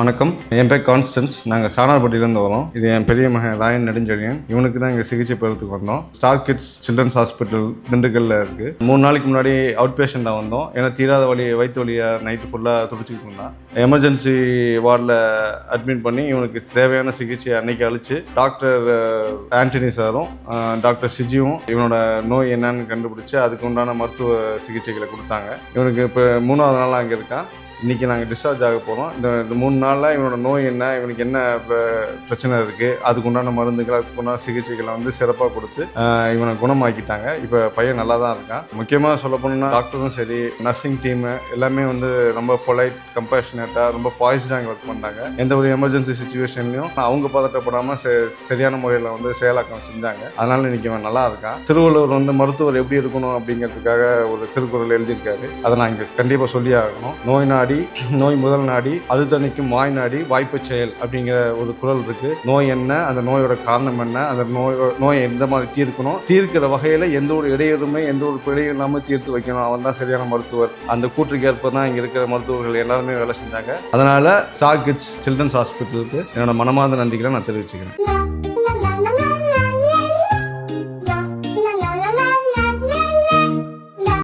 வணக்கம், என் பேர் கான்ஸ்டன்ஸ். நாங்கள் சாணார்பட்டியிலேருந்து வரோம். இது என் பெரிய மகன் ராயன் நெடுஞ்செழியன். இவனுக்கு தான் இங்கே சிகிச்சை பெறத்துக்கு வந்தோம். ஸ்டார் கிட்ஸ் சில்ட்ரன்ஸ் ஹாஸ்பிட்டல் திண்டுக்கல்ல இருக்குது. 3 நாளைக்கு முன்னாடி அவுட் பேஷண்ட்டாக வந்தோம். ஏன்னா தீராத வலி, வயிற்று வலியை நைட்டு ஃபுல்லாக துடிச்சிக்கிட்டு இருந்தான். எமர்ஜென்சி வார்டில் அட்மிட் பண்ணி இவனுக்கு தேவையான சிகிச்சையை அன்னைக்கு அளித்து டாக்டர் ஆண்டனி சாரும் டாக்டர் சிஜியும் இவனோட நோய் என்னன்னு கண்டுபிடிச்சி அதுக்கு உண்டான மருத்துவ சிகிச்சைகளை கொடுத்தாங்க. இவனுக்கு இப்போ 3வது நாளாக அங்கே இருக்கான். இன்றைக்கி நாங்கள் டிஸ்சார்ஜ் ஆக போகிறோம். இந்த 3 நாளில் இவனோட நோய் என்ன, இவனுக்கு என்ன பிரச்சனை இருக்குது, அதுக்குண்டான மருந்துகள், அதுக்குண்டான சிகிச்சைகளை வந்து சிறப்பாக கொடுத்து இவனை குணமாக்கிட்டாங்க. இப்போ பையன் நல்லா தான் இருக்கான். முக்கியமாக சொல்ல போனோம்னா டாக்டரும் சரி, நர்சிங் டீமு எல்லாமே வந்து ரொம்ப பொலைட், கம்பேஷனேட்டாக, ரொம்ப பாய்ஸ்டாக ஒர்க் பண்ணாங்க. எந்த ஒரு எமர்ஜென்சி சுச்சுவேஷன்லையும் அவங்க பதட்டப்படாமல் சரியான முறையில் வந்து செயலாக்கம் செஞ்சாங்க. அதனால் இன்றைக்கி இவன் நல்லா இருக்கான். திருவள்ளுவர் வந்து மருத்துவர் எப்படி இருக்கணும் அப்படிங்கிறதுக்காக ஒரு திருக்குறள் எழுதியிருக்காரு. அதை நான் இங்கே கண்டிப்பாக சொல்லி ஆகணும். நோய் முதல் நாடி, அது தணிக்கும் வாய் நாடி, வாய்ப்பு செயல் அப்படிங்கிற ஒரு குறள் இருக்கு. நோய் என்ன, அந்த நோயோட காரணம் என்ன, அந்த நோயை எந்த மாதிரி தீர்க்கணும், தீர்க்கிற வகையில எந்த ஒரு இடையூறுமே, எந்த ஒரு பிழையும் இல்லாமல் தீர்த்து வைக்கணும். அவன் தான் சரியான மருத்துவர். அந்த கூற்றுக்கு ஏற்ப தான் இங்க இருக்கிற மருத்துவர்கள் எல்லாருமே வேலை செஞ்சாங்க. அதனால ஸ்டார் கிட்ஸ் சில்ட்ரன்ஸ் ஹாஸ்பிட்டலுக்கு என்னோட மனமார்ந்த நன்றிகளை நான் தெரிவிச்சுக்கிறேன்.